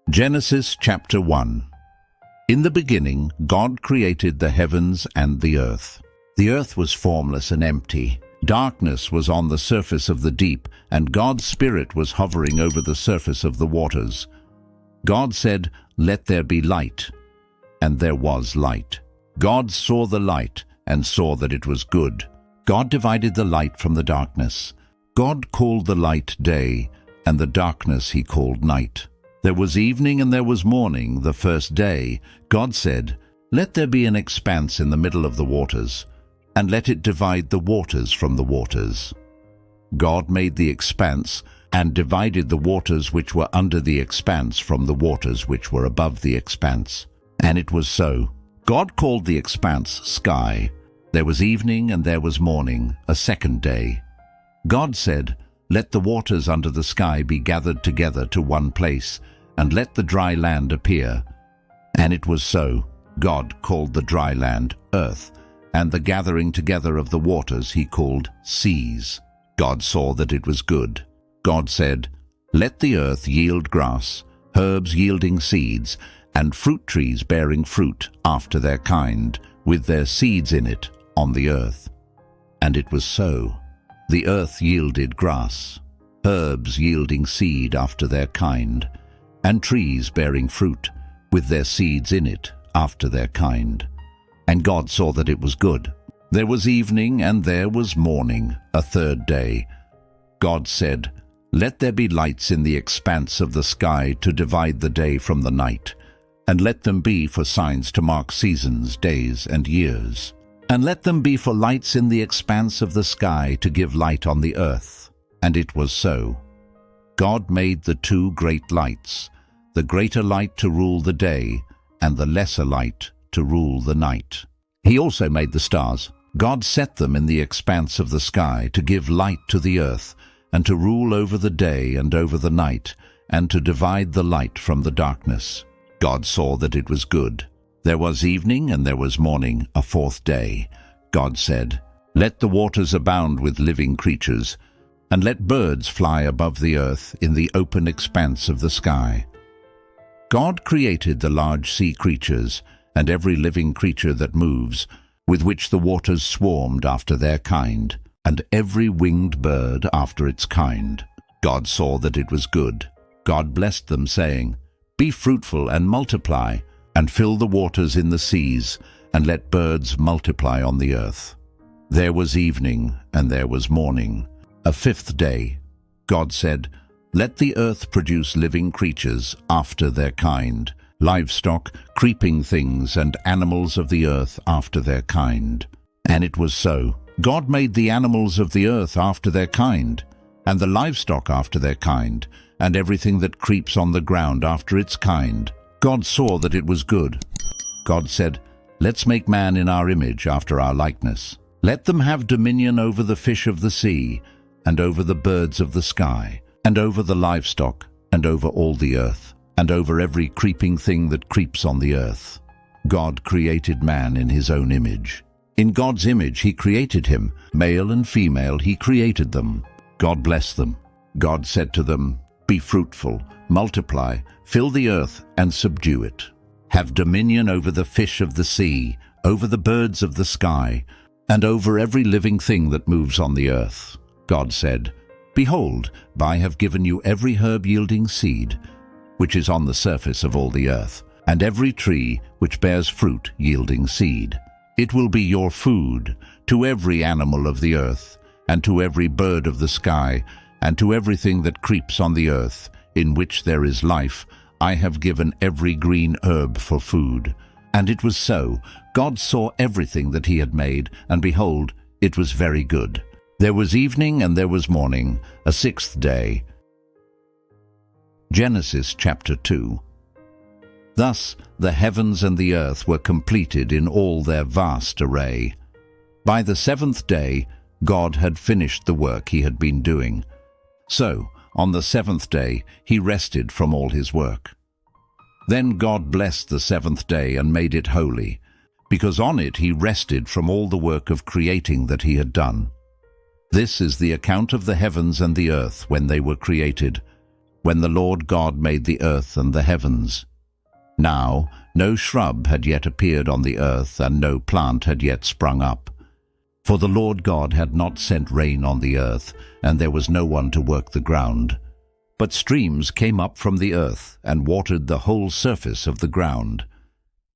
Genesis chapter 1. In the beginning, God created the heavens and the earth. The earth was formless and empty. Darkness was on the surface of the deep, and God's Spirit was hovering over the surface of the waters. God said, "Let there be light." And there was light. God saw the light and saw that it was good. God divided the light from the darkness. God called the light day, and the darkness he called night. There was evening and there was morning, the first day. God said, "Let there be an expanse in the middle of the waters, and let it divide the waters from the waters." God made the expanse and divided the waters which were under the expanse from the waters which were above the expanse. And it was so. God called the expanse sky. There was evening and there was morning, a second day. God said, "Let the waters under the sky be gathered together to one place, and let the dry land appear." And it was so. God called the dry land earth, and the gathering together of the waters he called seas. God saw that it was good. God said, "Let the earth yield grass, herbs yielding seeds, and fruit trees bearing fruit after their kind, with their seeds in it, on the earth." And it was so. The earth yielded grass, herbs yielding seed after their kind, and trees bearing fruit, with their seeds in it, after their kind. And God saw that it was good. There was evening and there was morning, a third day. God said, "Let there be lights in the expanse of the sky to divide the day from the night, and let them be for signs to mark seasons, days, and years. And let them be for lights in the expanse of the sky to give light on the earth." And it was so. God made the two great lights, the greater light to rule the day, and the lesser light to rule the night. He also made the stars. God set them in the expanse of the sky to give light to the earth, and to rule over the day and over the night, and to divide the light from the darkness. God saw that it was good. There was evening and there was morning, a fourth day. God said, "Let the waters abound with living creatures, and let birds fly above the earth in the open expanse of the sky." God created the large sea creatures, and every living creature that moves, with which the waters swarmed after their kind, and every winged bird after its kind. God saw that it was good. God blessed them, saying, "Be fruitful and multiply, and fill the waters in the seas, and let birds multiply on the earth." There was evening and there was morning, a fifth day. God said, "Let the earth produce living creatures after their kind, livestock, creeping things, and animals of the earth after their kind." And it was so. God made the animals of the earth after their kind, and the livestock after their kind, and everything that creeps on the ground after its kind. God saw that it was good. God said, "Let's make man in our image, after our likeness. Let them have dominion over the fish of the sea, and over the birds of the sky, and over the livestock, and over all the earth, and over every creeping thing that creeps on the earth." God created man in his own image. In God's image he created him, male and female he created them. God blessed them. God said to them, "Be fruitful, multiply, fill the earth and subdue it. Have dominion over the fish of the sea, over the birds of the sky, and over every living thing that moves on the earth." God said, "Behold, I have given you every herb yielding seed, which is on the surface of all the earth, and every tree which bears fruit yielding seed. It will be your food, to every animal of the earth, and to every bird of the sky, and to everything that creeps on the earth, in which there is life. I have given every green herb for food." And it was so. God saw everything that he had made, and behold, it was very good. There was evening and there was morning, a sixth day. Genesis chapter 2. Thus the heavens and the earth were completed in all their vast array. By the seventh day God had finished the work he had been doing. So, on the seventh day, he rested from all his work. Then God blessed the seventh day and made it holy, because on it he rested from all the work of creating that he had done. This is the account of the heavens and the earth when they were created, when the Lord God made the earth and the heavens. Now no shrub had yet appeared on the earth, and no plant had yet sprung up. For the Lord God had not sent rain on the earth, and there was no one to work the ground. But streams came up from the earth, and watered the whole surface of the ground.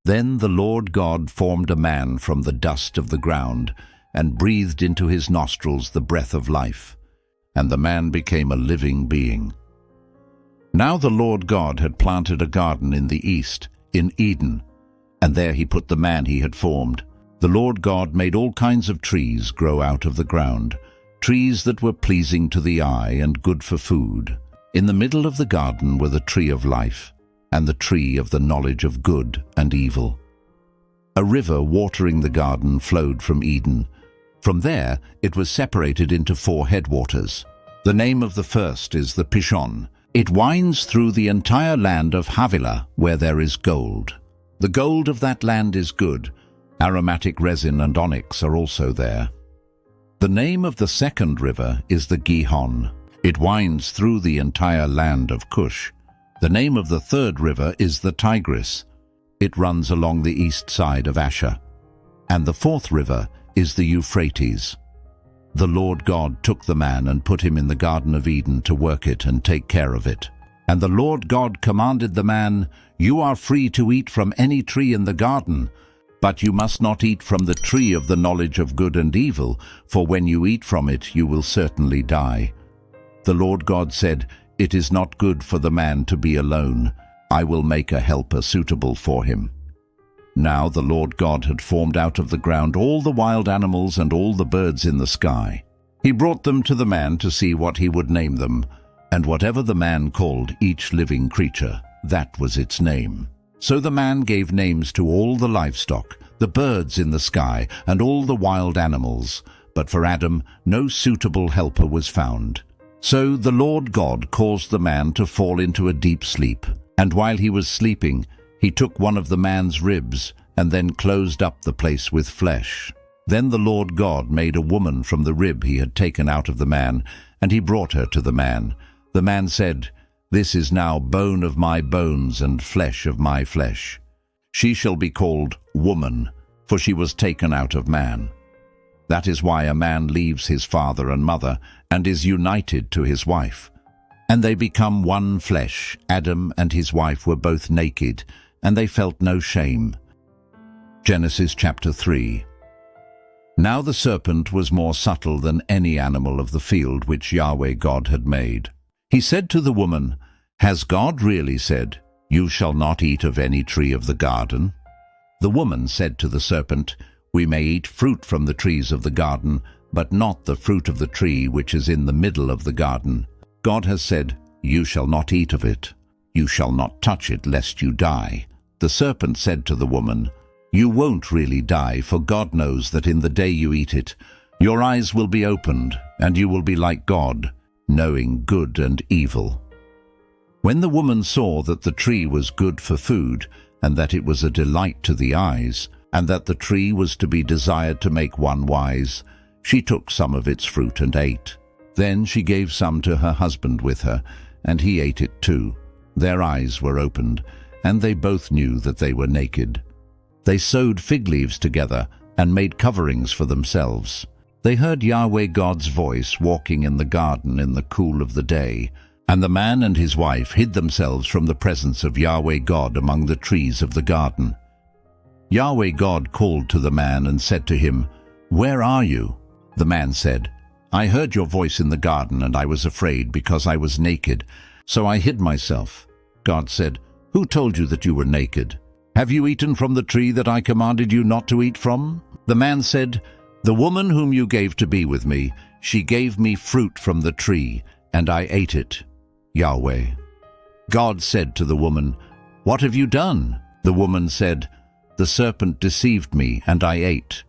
Then the Lord God formed a man from the dust of the ground, and breathed into his nostrils the breath of life, and the man became a living being. Now the Lord God had planted a garden in the east, in Eden, and there he put the man he had formed. The Lord God made all kinds of trees grow out of the ground, trees that were pleasing to the eye and good for food. In the middle of the garden were the tree of life, and the tree of the knowledge of good and evil. A river watering the garden flowed from Eden. From there it was separated into 4 headwaters. The name of the first is the Pishon. It winds through the entire land of Havilah, where there is gold. The gold of that land is good. Aromatic resin and onyx are also there. The name of the second river is the Gihon. It winds through the entire land of Cush. The name of the third river is the Tigris. It runs along the east side of Asher. And the fourth river is the Euphrates. The Lord God took the man and put him in the Garden of Eden to work it and take care of it. And the Lord God commanded the man, "You are free to eat from any tree in the garden, but you must not eat from the tree of the knowledge of good and evil, for when you eat from it you will certainly die." The Lord God said, "It is not good for the man to be alone. I will make a helper suitable for him." Now the Lord God had formed out of the ground all the wild animals and all the birds in the sky. He brought them to the man to see what he would name them, and whatever the man called each living creature, that was its name. So the man gave names to all the livestock, the birds in the sky, and all the wild animals. But for Adam no suitable helper was found. So the Lord God caused the man to fall into a deep sleep, and while he was sleeping, he took one of the man's ribs, and then closed up the place with flesh. Then the Lord God made a woman from the rib he had taken out of the man, and he brought her to the man. The man said, "This is now bone of my bones and flesh of my flesh. She shall be called woman, for she was taken out of man." That is why a man leaves his father and mother and is united to his wife, and they become one flesh. Adam and his wife were both naked, and they felt no shame. Genesis chapter 3. Now the serpent was more subtle than any animal of the field which Yahweh God had made. He said to the woman, "Has God really said, 'You shall not eat of any tree of the garden'?" The woman said to the serpent, "We may eat fruit from the trees of the garden, but not the fruit of the tree which is in the middle of the garden. God has said, 'You shall not eat of it. You shall not touch it, lest you die.'" The serpent said to the woman, "You won't really die, for God knows that in the day you eat it, your eyes will be opened, and you will be like God, knowing good and evil." When the woman saw that the tree was good for food, and that it was a delight to the eyes, and that the tree was to be desired to make one wise, she took some of its fruit and ate. Then she gave some to her husband with her, and he ate it too. Their eyes were opened, and they both knew that they were naked. They sewed fig leaves together and made coverings for themselves. They heard Yahweh God's voice walking in the garden in the cool of the day, and the man and his wife hid themselves from the presence of Yahweh God among the trees of the garden. Yahweh God called to the man and said to him, "Where are you?" The man said, "I heard your voice in the garden, and I was afraid because I was naked, so I hid myself." God said, "Who told you that you were naked? Have you eaten from the tree that I commanded you not to eat from?" The man said, "The woman whom you gave to be with me, she gave me fruit from the tree, and I ate it." Yahweh. God said to the woman, "What have you done?" The woman said, "The serpent deceived me, and I ate."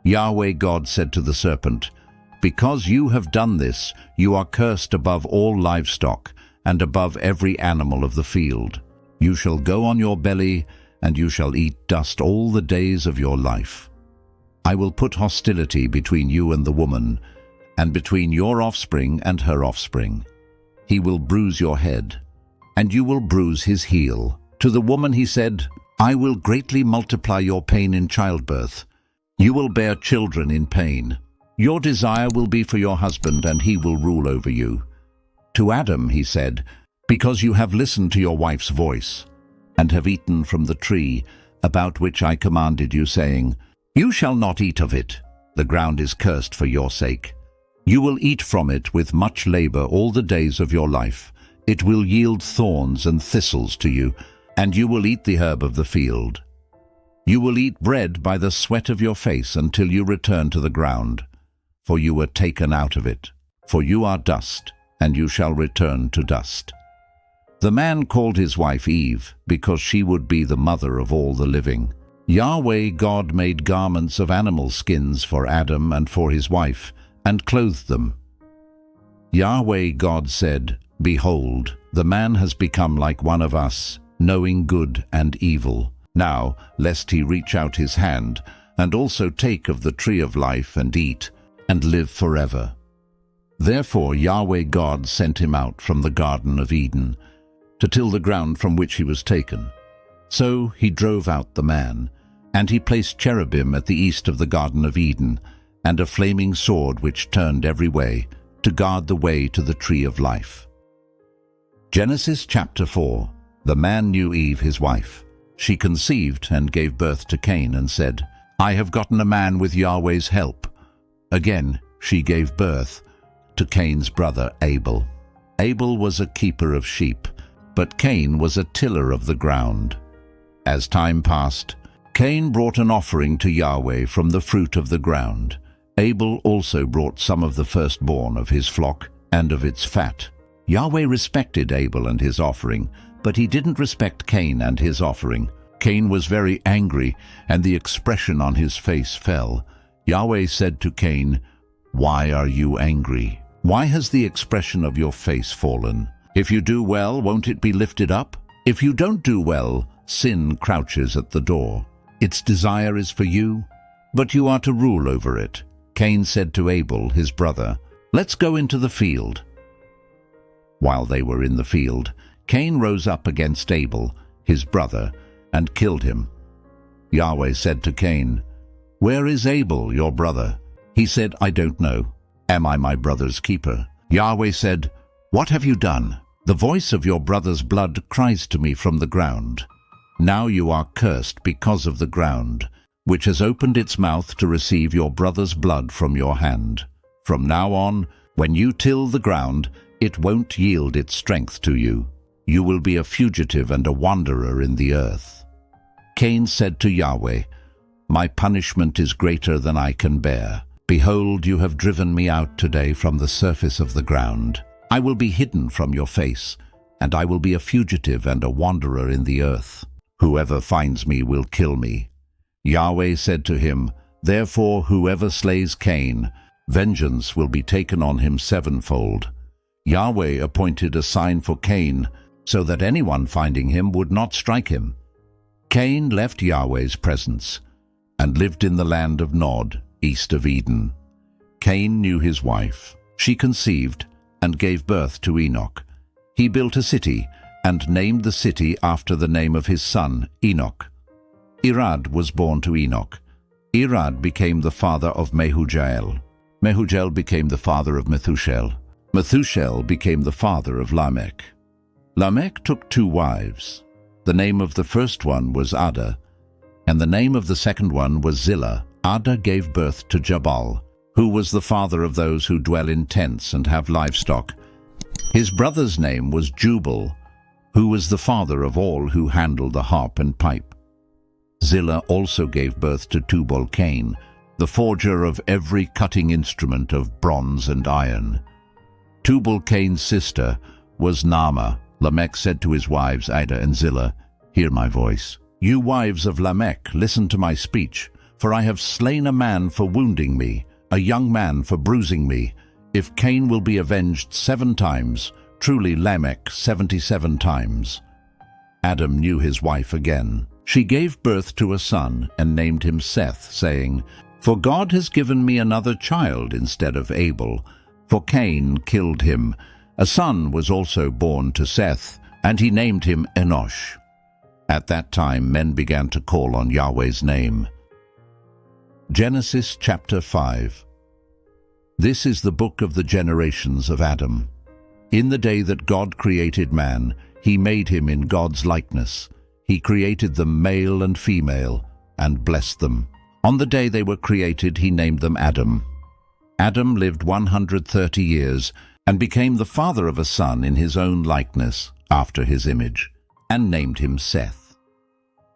Yahweh God said to the serpent, "Because you have done this, you are cursed above all livestock, and above every animal of the field. You shall go on your belly, and you shall eat dust all the days of your life. I will put hostility between you and the woman, and between your offspring and her offspring. he will bruise your head, and you will bruise his heel. To the woman he said, I will greatly multiply your pain in childbirth. You will bear children in pain. Your desire will be for your husband, and he will rule over you. To Adam he said, because you have listened to your wife's voice, and have eaten from the tree about which I commanded you, saying, You shall not eat of it. The ground is cursed for your sake. You will eat from it with much labor all the days of your life. It will yield thorns and thistles to you, and you will eat the herb of the field. You will eat bread by the sweat of your face until you return to the ground, for you were taken out of it. For you are dust, and you shall return to dust. The man called his wife Eve, because she would be the mother of all the living. Yahweh God made garments of animal skins for Adam and for his wife, and clothed them. Yahweh God said, Behold, the man has become like one of us, knowing good and evil. Now, lest he reach out his hand, and also take of the tree of life and eat, and live forever. Therefore Yahweh God sent him out from the Garden of Eden, to till the ground from which he was taken. So he drove out the man, and he placed cherubim at the east of the Garden of Eden, and a flaming sword which turned every way, to guard the way to the tree of life. Genesis chapter 4. The man knew Eve his wife. She conceived and gave birth to Cain, and said, I have gotten a man with Yahweh's help. Again she gave birth to Cain's brother Abel. Abel was a keeper of sheep, but Cain was a tiller of the ground. As time passed, Cain brought an offering to Yahweh from the fruit of the ground. Abel also brought some of the firstborn of his flock and of its fat. Yahweh respected Abel and his offering, but he didn't respect Cain and his offering. Cain was very angry, and the expression on his face fell. Yahweh said to Cain, Why are you angry? Why has the expression of your face fallen? If you do well, won't it be lifted up? If you don't do well, sin crouches at the door. Its desire is for you, but you are to rule over it. Cain said to Abel, his brother, Let's go into the field. While they were in the field, Cain rose up against Abel, his brother, and killed him. Yahweh said to Cain, Where is Abel, your brother? He said, I don't know. Am I my brother's keeper? Yahweh said, What have you done? The voice of your brother's blood cries to me from the ground. Now you are cursed because of the ground, which has opened its mouth to receive your brother's blood from your hand. From now on, when you till the ground, it won't yield its strength to you. You will be a fugitive and a wanderer in the earth. Cain said to Yahweh, My punishment is greater than I can bear. Behold, you have driven me out today from the surface of the ground. I will be hidden from your face, and I will be a fugitive and a wanderer in the earth. Whoever finds me will kill me. Yahweh said to him, Therefore whoever slays Cain, vengeance will be taken on him sevenfold. Yahweh appointed a sign for Cain, so that anyone finding him would not strike him. Cain left Yahweh's presence, and lived in the land of Nod, east of Eden. Cain knew his wife. She conceived, and gave birth to Enoch. He built a city, and named the city after the name of his son, Enoch. Irad was born to Enoch. Irad became the father of Mehujael. Mehujael became the father of Methushel. Methushel became the father of Lamech. Lamech took 2 wives. The name of the first one was Ada, and the name of the second one was Zillah. Ada gave birth to Jabal, who was the father of those who dwell in tents and have livestock. His brother's name was Jubal, who was the father of all who handle the harp and pipe. Zillah also gave birth to Tubal-Cain, the forger of every cutting instrument of bronze and iron. Tubal-Cain's sister was Naamah. Lamech said to his wives Ada and Zillah, Hear my voice. You wives of Lamech, listen to my speech, for I have slain a man for wounding me, a young man for bruising me. If Cain will be avenged 7 times, truly Lamech 77 times. Adam knew his wife again. She gave birth to a son and named him Seth, saying, For God has given me another child instead of Abel, for Cain killed him, A son was also born to Seth, and he named him Enosh. At that time men began to call on Yahweh's name. Genesis chapter 5. This is the book of the generations of Adam. In the day that God created man, he made him in God's likeness. He created them male and female, and blessed them. On the day they were created, he named them Adam. Adam lived 130 years, and became the father of a son in his own likeness, after his image, and named him Seth.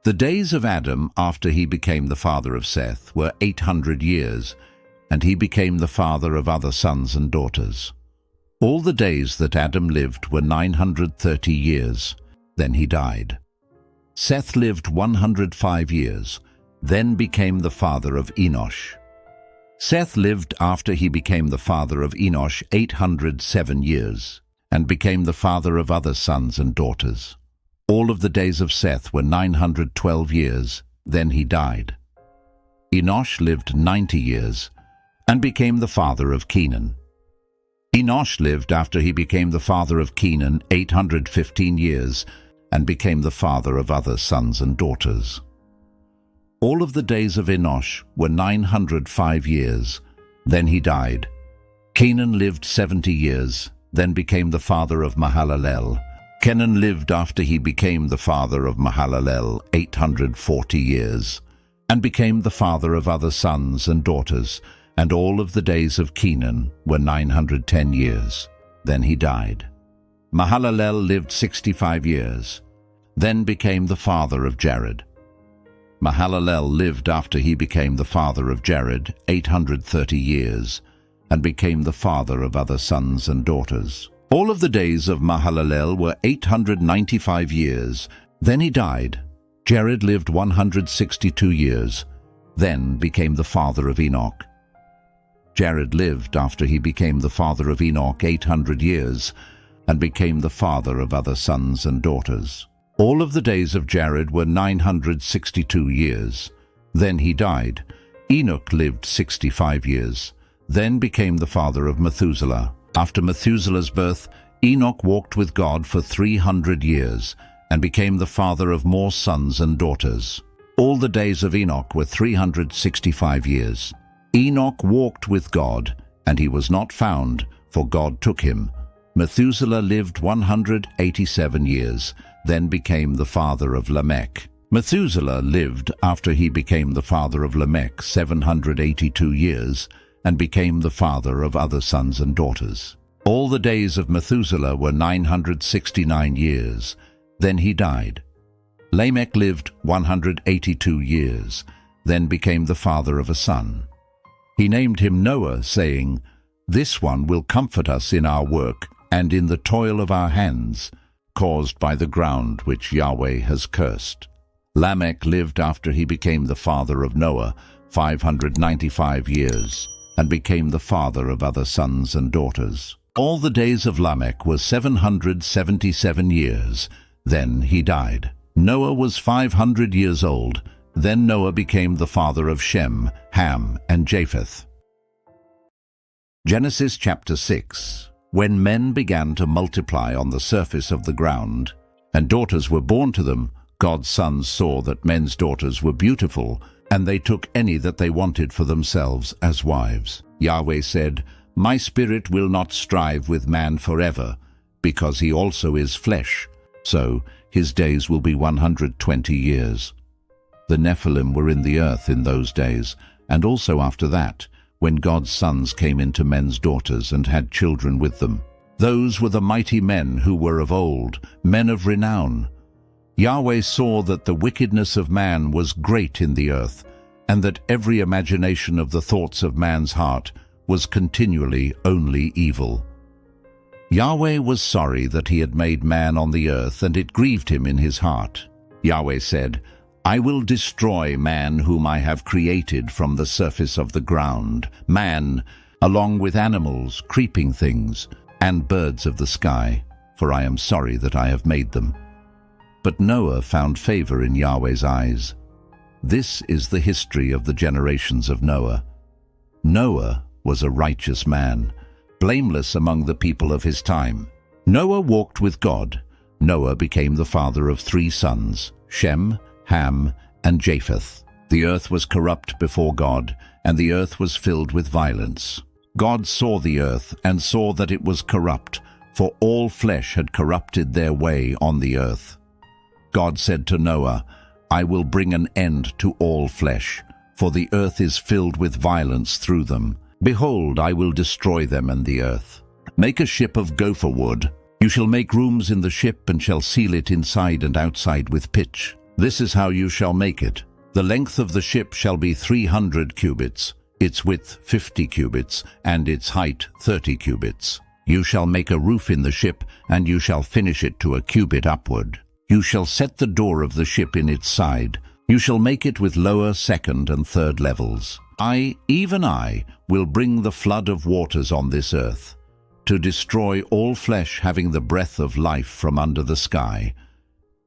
The days of Adam after he became the father of Seth were 800 years, and he became the father of other sons and daughters. All the days that Adam lived were 930 years, then he died. Seth lived 105 years, then became the father of Enosh. Seth lived after he became the father of Enosh 807 years, and became the father of other sons and daughters. All of the days of Seth were 912 years, then he died. Enosh lived 90 years, and became the father of Canaan. Enosh lived after he became the father of Canaan 815 years, and became the father of other sons and daughters. All of the days of Enosh were 905 years, then he died. Canaan lived 70 years, then became the father of Mahalalel. Kenan lived after he became the father of Mahalalel 840 years, and became the father of other sons and daughters, and all of the days of Kenan were 910 years, then he died. Mahalalel lived 65 years, then became the father of Jared. Mahalalel lived after he became the father of Jared 830 years, and became the father of other sons and daughters. All of the days of Mahalalel were 895 years, then he died. Jared lived 162 years, then became the father of Enoch. Jared lived after he became the father of Enoch 800 years, and became the father of other sons and daughters. All of the days of Jared were 962 years. Then he died. Enoch lived 65 years, then became the father of Methuselah. After Methuselah's birth, Enoch walked with God for 300 years, and became the father of more sons and daughters. All the days of Enoch were 365 years. Enoch walked with God, and he was not found, for God took him. Methuselah lived 187 years, then became the father of Lamech. Methuselah lived after he became the father of Lamech 782 years, and became the father of other sons and daughters. All the days of Methuselah were 969 years, then he died. Lamech lived 182 years, then became the father of a son. He named him Noah, saying, "This one will comfort us in our work and in the toil of our hands, caused by the ground which Yahweh has cursed." Lamech lived after he became the father of Noah 595 years, and became the father of other sons and daughters. All the days of Lamech were 777 years, then he died. Noah was 500 years old, then Noah became the father of Shem, Ham, and Japheth. Genesis chapter 6. When men began to multiply on the surface of the ground, and daughters were born to them, God's sons saw that men's daughters were beautiful, and they took any that they wanted for themselves as wives. Yahweh said, "My spirit will not strive with man forever, because he also is flesh, so his days will be 120 years. The Nephilim were in the earth in those days, and also after that, when God's sons came into men's daughters and had children with them. Those were the mighty men who were of old, men of renown. Yahweh saw that the wickedness of man was great in the earth, and that every imagination of the thoughts of man's heart was continually only evil. Yahweh was sorry that he had made man on the earth, and it grieved him in his heart. Yahweh said, "I will destroy man whom I have created from the surface of the ground, man, along with animals, creeping things, and birds of the sky, for I am sorry that I have made them." But Noah found favor in Yahweh's eyes. This is the history of the generations of Noah. Noah was a righteous man, blameless among the people of his time. Noah walked with God. Noah became the father of 3 sons, Shem, Ham, and Japheth. The earth was corrupt before God, and the earth was filled with violence. God saw the earth and saw that it was corrupt, for all flesh had corrupted their way on the earth. God said to Noah, I will bring an end to all flesh, for the earth is filled with violence through them. Behold, I will destroy them and the earth. Make a ship of gopher wood. You shall make rooms in the ship and shall seal it inside and outside with pitch. This is how you shall make it. The length of the ship shall be 300 cubits, its width 50 cubits, and its height 30 cubits. You shall make a roof in the ship, and you shall finish it to a cubit upward. You shall set the door of the ship in its side. You shall make it with lower, second, and third levels. I, even I, will bring the flood of waters on this earth, to destroy all flesh having the breath of life from under the sky.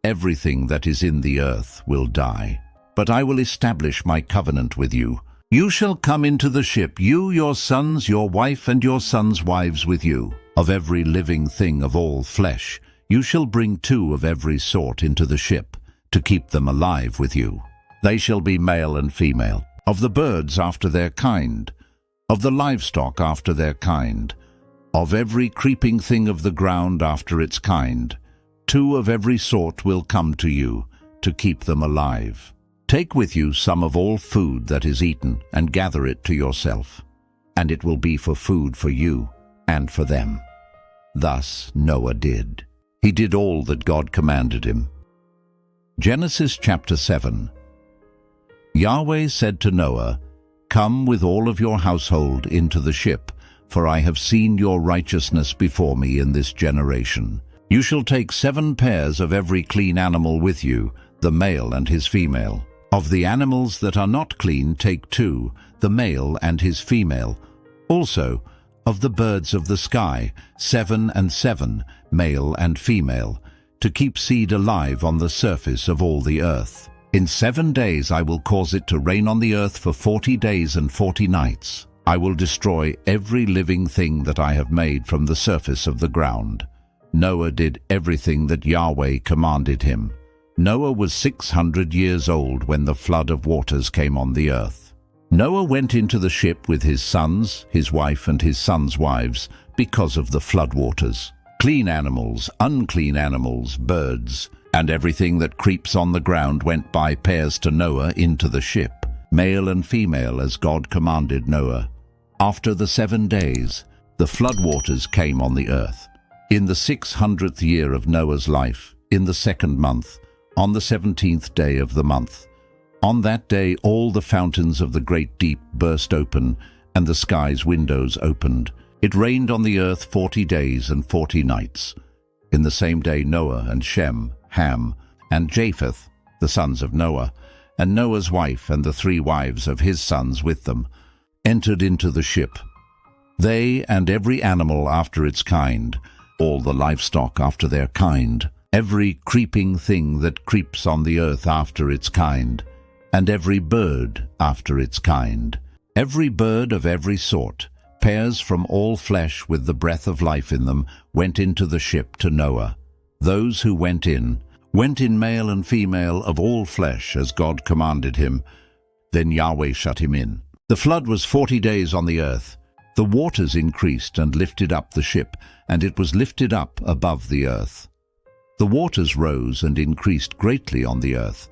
Everything that is in the earth will die. But I will establish my covenant with you. You shall come into the ship, you, your sons, your wife, and your sons' wives with you. Of every living thing of all flesh, you shall bring 2 of every sort into the ship, to keep them alive with you. They shall be male and female. Of the birds after their kind, of the livestock after their kind, of every creeping thing of the ground after its kind, 2 of every sort will come to you, to keep them alive. Take with you some of all food that is eaten, and gather it to yourself, and it will be for food for you and for them. Thus Noah did. He did all that God commanded him. Genesis chapter 7. Yahweh said to Noah, Come with all of your household into the ship, for I have seen your righteousness before me in this generation. You shall take 7 pairs of every clean animal with you, the male and his female. Of the animals that are not clean take 2, the male and his female. Also, of the birds of the sky, 7 and 7, male and female, to keep seed alive on the surface of all the earth. In 7 days I will cause it to rain on the earth for 40 days and 40 nights. I will destroy every living thing that I have made from the surface of the ground. Noah did everything that Yahweh commanded him. Noah was 600 years old when the flood of waters came on the earth. Noah went into the ship with his sons, his wife, and his sons' wives because of the flood waters. Clean animals, unclean animals, birds, and everything that creeps on the ground went by pairs to Noah into the ship, male and female as God commanded Noah. After the 7 days, the flood waters came on the earth. In the 600th year of Noah's life, in the 2nd month, on the 17th day of the month. On that day all the fountains of the great deep burst open, and the sky's windows opened. It rained on the earth 40 days and 40 nights. In the same day Noah and Shem, Ham, and Japheth, the sons of Noah, and Noah's wife and the 3 wives of his sons with them, entered into the ship. They and every animal after its kind, all the livestock after their kind, every creeping thing that creeps on the earth after its kind, and every bird after its kind, every bird of every sort, pairs from all flesh with the breath of life in them, went into the ship to Noah. Those who went in male and female of all flesh as God commanded him. Then Yahweh shut him in. The flood was 40 days on the earth. The waters increased and lifted up the ship, and it was lifted up above the earth. The waters rose and increased greatly on the earth,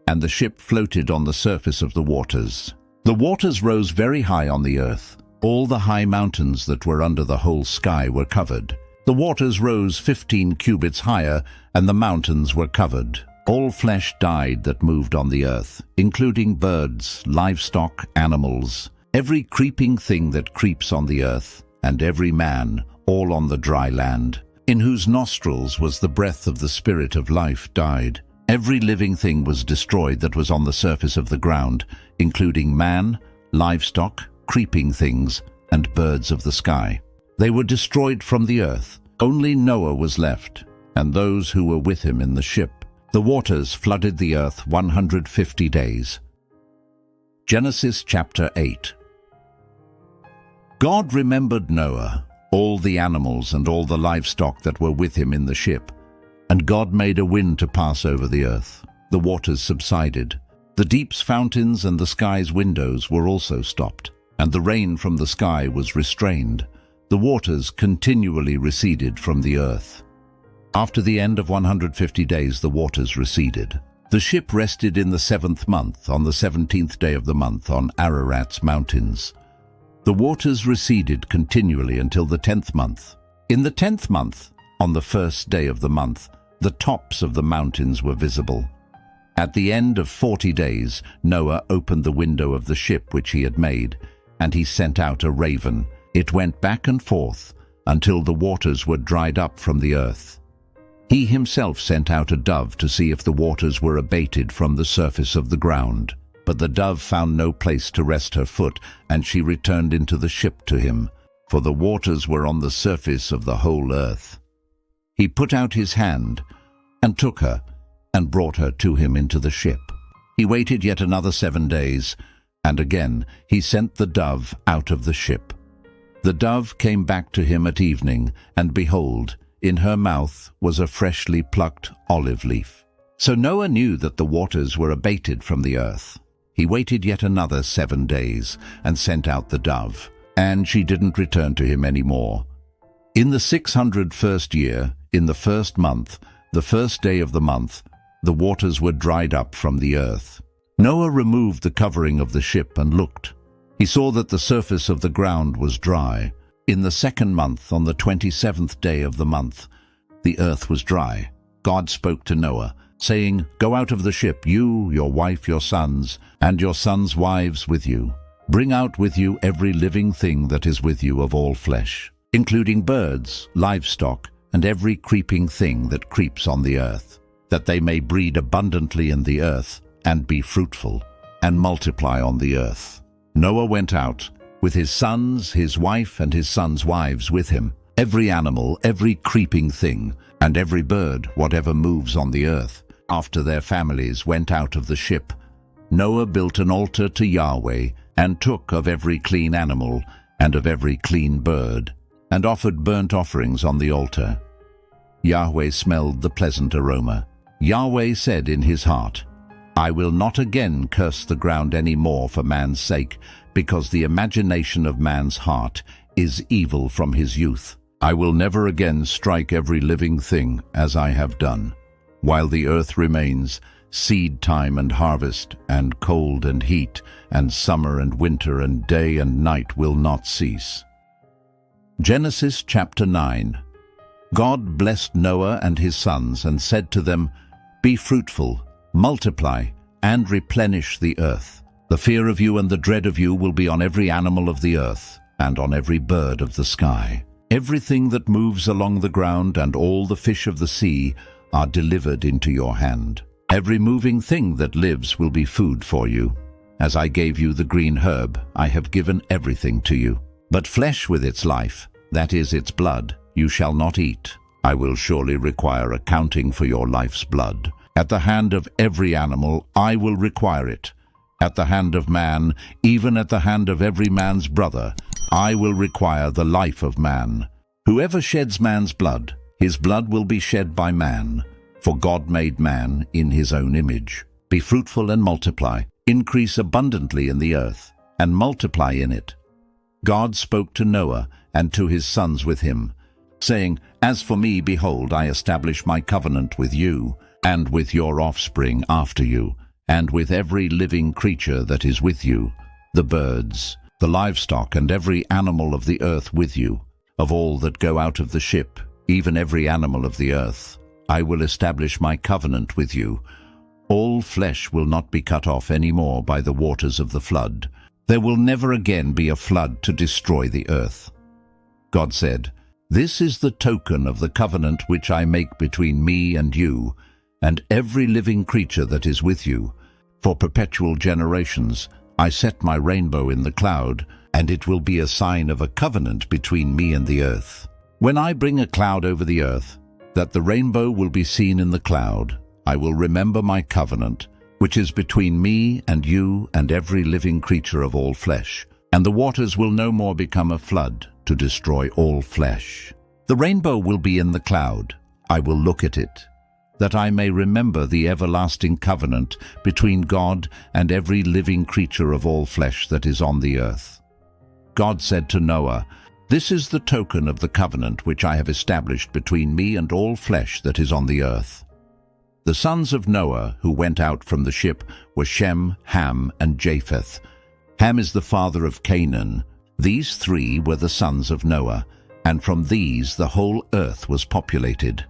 and the ship floated on the surface of the waters. The waters rose very high on the earth. All the high mountains that were under the whole sky were covered. The waters rose 15 cubits higher, and the mountains were covered. All flesh died that moved on the earth, including birds, livestock, animals, every creeping thing that creeps on the earth, and every man, all on the dry land, in whose nostrils was the breath of the Spirit of life, died. Every living thing was destroyed that was on the surface of the ground, including man, livestock, creeping things, and birds of the sky. They were destroyed from the earth. Only Noah was left, and those who were with him in the ship. The waters flooded the earth 150 days. Genesis chapter 8. God remembered Noah all the animals and all the livestock that were with him in the ship. And God made a wind to pass over the earth. The waters subsided. The deep's fountains and the sky's windows were also stopped, and the rain from the sky was restrained. The waters continually receded from the earth. After the end of 150 days, the waters receded. The ship rested in the 7th month, on the 17th day of the month, on Ararat's mountains. The waters receded continually until the 10th month. In the 10th month, on the 1st day of the month, the tops of the mountains were visible. At the end of 40 days, Noah opened the window of the ship which he had made, and he sent out a raven. It went back and forth until the waters were dried up from the earth. He himself sent out a dove to see if the waters were abated from the surface of the ground. But the dove found no place to rest her foot, and she returned into the ship to him, for the waters were on the surface of the whole earth. He put out his hand and took her, and brought her to him into the ship. He waited yet another 7 days, and again he sent the dove out of the ship. The dove came back to him at evening, and behold, in her mouth was a freshly plucked olive leaf. So Noah knew that the waters were abated from the earth. He waited yet another 7 days, and sent out the dove, and she didn't return to him any more. In the 601st year, in the 1st month, the 1st day of the month, the waters were dried up from the earth. Noah removed the covering of the ship and looked. He saw that the surface of the ground was dry. In the 2nd month, on the 27th day of the month, the earth was dry. God spoke to Noah, saying, "Go out of the ship, you, your wife, your sons, and your sons' wives with you. Bring out with you every living thing that is with you of all flesh, including birds, livestock, and every creeping thing that creeps on the earth, that they may breed abundantly in the earth, and be fruitful, and multiply on the earth." Noah went out, with his sons, his wife, and his sons' wives with him. Every animal, every creeping thing, and every bird, whatever moves on the earth, after their families went out of the ship. Noah built an altar to Yahweh, and took of every clean animal, and of every clean bird, and offered burnt offerings on the altar. Yahweh smelled the pleasant aroma. Yahweh said in his heart, "I will not again curse the ground any more for man's sake, because the imagination of man's heart is evil from his youth. I will never again strike every living thing as I have done. While the earth remains, seed time and harvest, and cold and heat, and summer and winter, and day and night will not cease." Genesis chapter 9. God blessed Noah and his sons and said to them, "Be fruitful, multiply, and replenish the earth. The fear of you and the dread of you will be on every animal of the earth, and on every bird of the sky. Everything that moves along the ground and all the fish of the sea are delivered into your hand. Every moving thing that lives will be food for you. As I gave you the green herb, I have given everything to you. But flesh with its life, that is its blood, you shall not eat. I will surely require accounting for your life's blood. At the hand of every animal I will require it. At the hand of man, even at the hand of every man's brother, I will require the life of man. Whoever sheds man's blood, his blood will be shed by man. For God made man in his own image. Be fruitful and multiply, increase abundantly in the earth, and multiply in it." God spoke to Noah and to his sons with him, saying, "As for me, behold, I establish my covenant with you, and with your offspring after you, and with every living creature that is with you, the birds, the livestock, and every animal of the earth with you, of all that go out of the ship, even every animal of the earth. I will establish my covenant with you. All flesh will not be cut off any more by the waters of the flood. There will never again be a flood to destroy the earth." God said, "This is the token of the covenant which I make between me and you, and every living creature that is with you. For perpetual generations I set my rainbow in the cloud, and it will be a sign of a covenant between me and the earth. When I bring a cloud over the earth, that the rainbow will be seen in the cloud, I will remember my covenant, which is between me and you and every living creature of all flesh, and the waters will no more become a flood to destroy all flesh. The rainbow will be in the cloud. I will look at it, that I may remember the everlasting covenant between God and every living creature of all flesh that is on the earth. God said to Noah, "This is the token of the covenant which I have established between me and all flesh that is on the earth." The sons of Noah who went out from the ship were Shem, Ham, and Japheth. Ham is the father of Canaan. These three were the sons of Noah, and from these the whole earth was populated.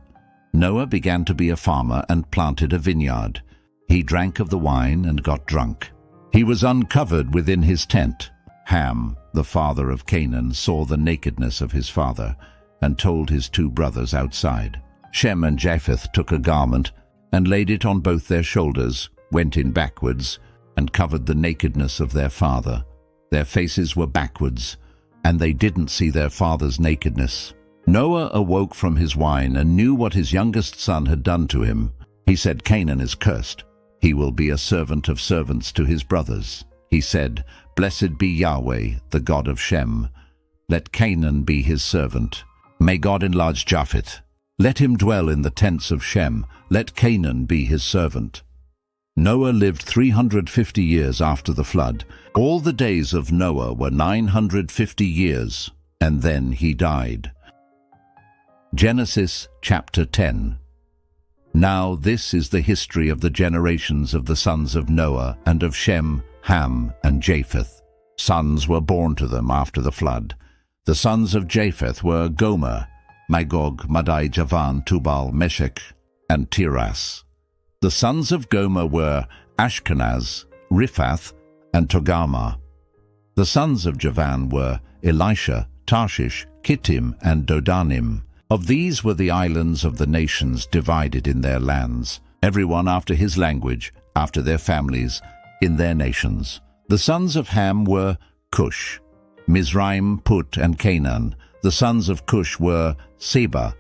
Noah began to be a farmer and planted a vineyard. He drank of the wine and got drunk. He was uncovered within his tent. Ham, the father of Canaan, saw the nakedness of his father and told his two brothers outside. Shem and Japheth took a garment and laid it on both their shoulders, went in backwards, and covered the nakedness of their father. Their faces were backwards, and they didn't see their father's nakedness. Noah awoke from his wine and knew what his youngest son had done to him. He said, "Canaan is cursed. He will be a servant of servants to his brothers." He said, "Blessed be Yahweh, the God of Shem. Let Canaan be his servant. May God enlarge Japheth. Let him dwell in the tents of Shem. Let Canaan be his servant." Noah lived 350 years after the flood. All the days of Noah were 950 years, and then he died. Genesis chapter 10. Now this is the history of the generations of the sons of Noah and of Shem, Ham, and Japheth. Sons were born to them after the flood. The sons of Japheth were Gomer, Magog, Madai, Javan, Tubal, Meshech, and Tiras. The sons of Gomer were Ashkenaz, Riphath, and Togarmah. The sons of Javan were Elisha, Tarshish, Kittim, and Dodanim. Of these were the islands of the nations divided in their lands, everyone after his language, after their families, in their nations. The sons of Ham were Cush, Mizraim, Put, and Canaan. The sons of Cush were Seba,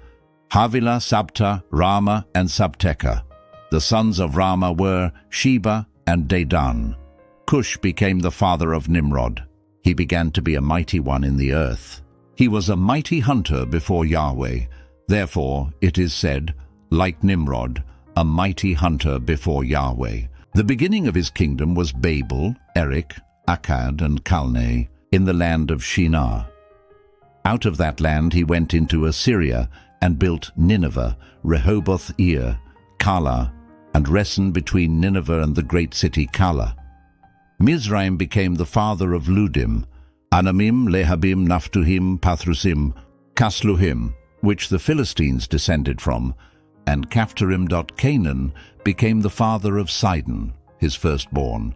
Havilah, Sabta, Rama, and Sabteka. The sons of Rama were Sheba and Dedan. Cush became the father of Nimrod. He began to be a mighty one in the earth. He was a mighty hunter before Yahweh. Therefore it is said, like Nimrod, a mighty hunter before Yahweh. The beginning of his kingdom was Babel, Erech, Akkad, and Calneh, in the land of Shinar. Out of that land he went into Assyria and built Nineveh, Rehoboth-ir, Calah, and Resen between Nineveh and the great city Calah. Mizraim became the father of Ludim, Anamim, Lehabim, Naphtuhim, Pathrusim, Casluhim, which the Philistines descended from, and Caphtorim. Canaan became the father of Sidon, his firstborn.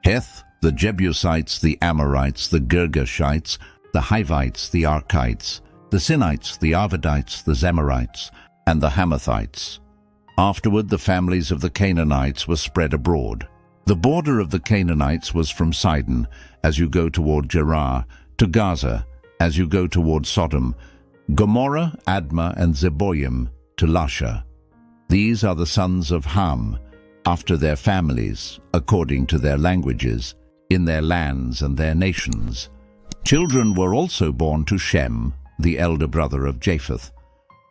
Heth, the Jebusites, the Amorites, the Girgashites, the Hivites, the Archites, the Sinites, the Arvadites, the Zemarites, and the Hamathites. Afterward the families of the Canaanites were spread abroad. The border of the Canaanites was from Sidon, as you go toward Gerar, to Gaza, as you go toward Sodom, Gomorrah, Admah, and Zeboim, to Lasha. These are the sons of Ham, after their families, according to their languages, in their lands and their nations. Children were also born to Shem, the elder brother of Japheth,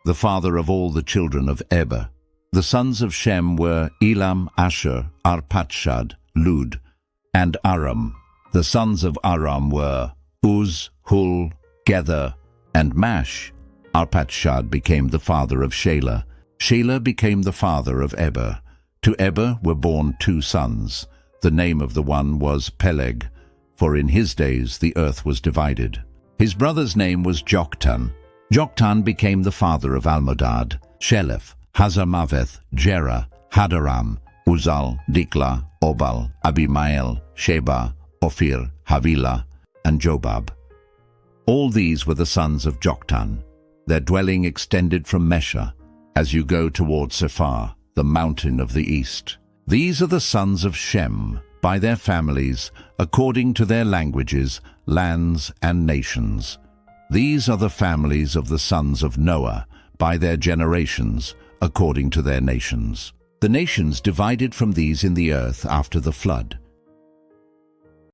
the father of all the children of Eber. The sons of Shem were Elam, Asher, Arpachshad, Lud, and Aram. The sons of Aram were Uz, Hul, Gether, and Mash. Arpachshad became the father of Shelah. Shelah became the father of Eber. To Eber were born two sons. The name of the one was Peleg, for in his days the earth was divided. His brother's name was Joktan. Joktan became the father of Almodad, Sheleph, Hazarmaveth, Jerah, Hadaram, Uzal, Dikla, Obal, Abimael, Sheba, Ophir, Havilah, and Jobab. All these were the sons of Joktan. Their dwelling extended from Mesha, as you go toward Sephar, the mountain of the east. These are the sons of Shem, by their families, according to their languages, lands, and nations. These are the families of the sons of Noah, by their generations, according to their nations. The nations divided from these in the earth after the flood.